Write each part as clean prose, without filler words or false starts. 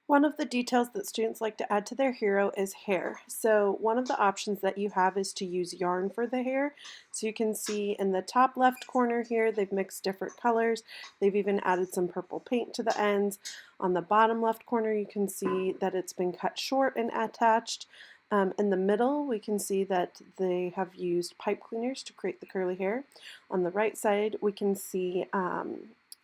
One of the details that students like to add to their hero is hair. So one of the options that you have is to use yarn for the hair. So you can see in the top left corner here, they've mixed different colors. They've even added some purple paint to the ends. On the bottom left corner, you can see that it's been cut short and attached. In the middle, we can see that they have used pipe cleaners to create the curly hair. On the right side, we can see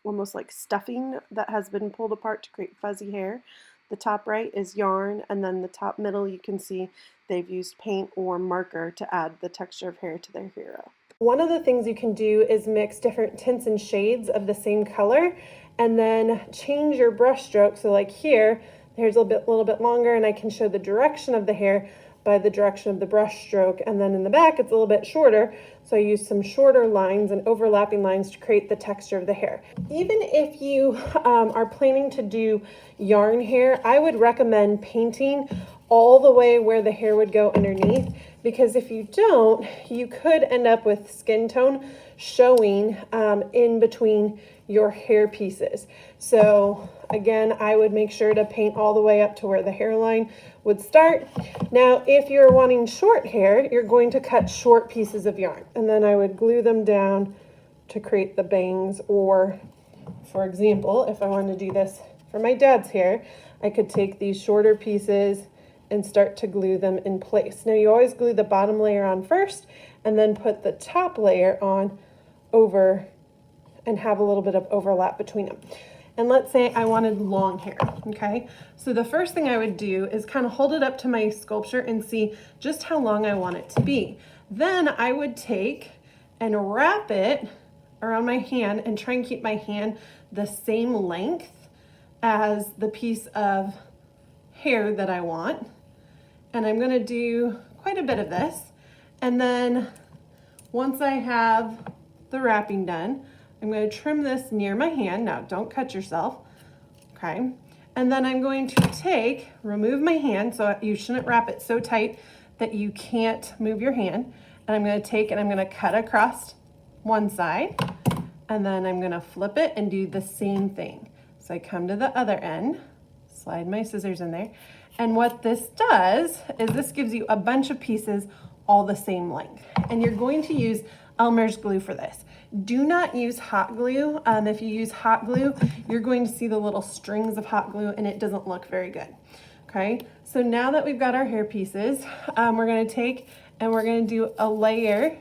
almost like stuffing that has been pulled apart to create fuzzy hair. The top right is yarn, and then the top middle you can see they've used paint or marker to add the texture of hair to their hero. One of the things you can do is mix different tints and shades of the same color and then change your brush stroke. So like here, the hair's a little bit longer, and I can show the direction of the hair by the direction of the brush stroke, and then in the back it's a little bit shorter, so I use some shorter lines and overlapping lines to create the texture of the hair. Even if you are planning to do yarn hair, I would recommend painting all the way where the hair would go underneath, because if you don't, you could end up with skin tone showing in between your hair pieces. So again, I would make sure to paint all the way up to where the hairline would start. Now, if you're wanting short hair, you're going to cut short pieces of yarn, and then I would glue them down to create the bangs. Or, for example, if I wanted to do this for my dad's hair, I could take these shorter pieces and start to glue them in place. Now, you always glue the bottom layer on first and then put the top layer on over and have a little bit of overlap between them. And let's say I wanted long hair, okay? So the first thing I would do is kind of hold it up to my sculpture and see just how long I want it to be. Then I would take and wrap it around my hand and try and keep my hand the same length as the piece of hair that I want. And I'm gonna do quite a bit of this. And then once I have the wrapping done, I'm going to trim this near my hand. Now, don't cut yourself, okay? And then I'm going to remove my hand, so you shouldn't wrap it so tight that you can't move your hand. And I'm going to take and I'm going to cut across one side, and then I'm going to flip it and do the same thing. So I come to the other end, slide my scissors in there, and what this does is this gives you a bunch of pieces all the same length. And you're going to use Elmer's glue for this. Do not use hot glue. If you use hot glue, you're going to see the little strings of hot glue, and it doesn't look very good. Okay, so now that we've got our hair pieces, we're going to take and we're going to do a layer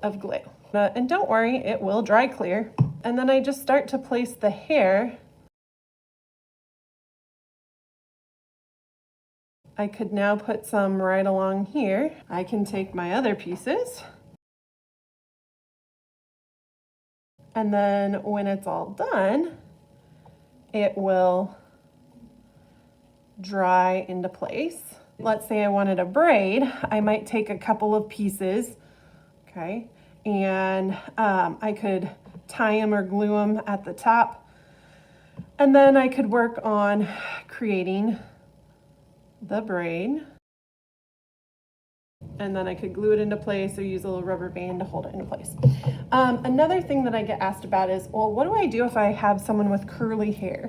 of glue. And don't worry, it will dry clear. And then I just start to place the hair. I could now put some right along here. I can take my other pieces. And then when it's all done, it will dry into place. Let's say I wanted a braid. I might take a couple of pieces, okay, and I could tie them or glue them at the top. And then I could work on creating the braid. And then I could glue it into place or use a little rubber band to hold it into place. Another thing that I get asked about is, well, what do I do if I have someone with curly hair?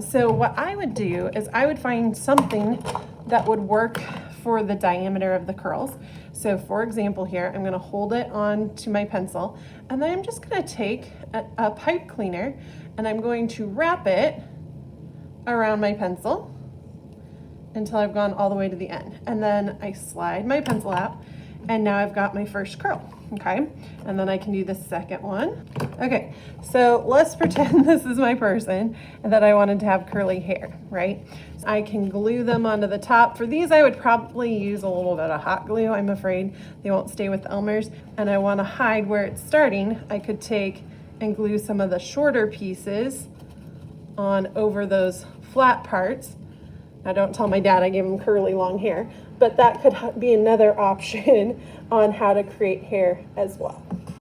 So what I would do is I would find something that would work for the diameter of the curls. So for example here, I'm gonna hold it onto my pencil, and then I'm just gonna take a pipe cleaner and I'm going to wrap it around my pencil until I've gone all the way to the end. And then I slide my pencil out, and now I've got my first curl, okay? And then I can do the second one. Okay, so let's pretend this is my person and that I wanted to have curly hair, right? I can glue them onto the top. For these, I would probably use a little bit of hot glue. I'm afraid they won't stay with Elmer's. And I wanna hide where it's starting. I could take and glue some of the shorter pieces on over those flat parts. Now, don't tell my dad I gave him curly long hair, but that could be another option on how to create hair as well.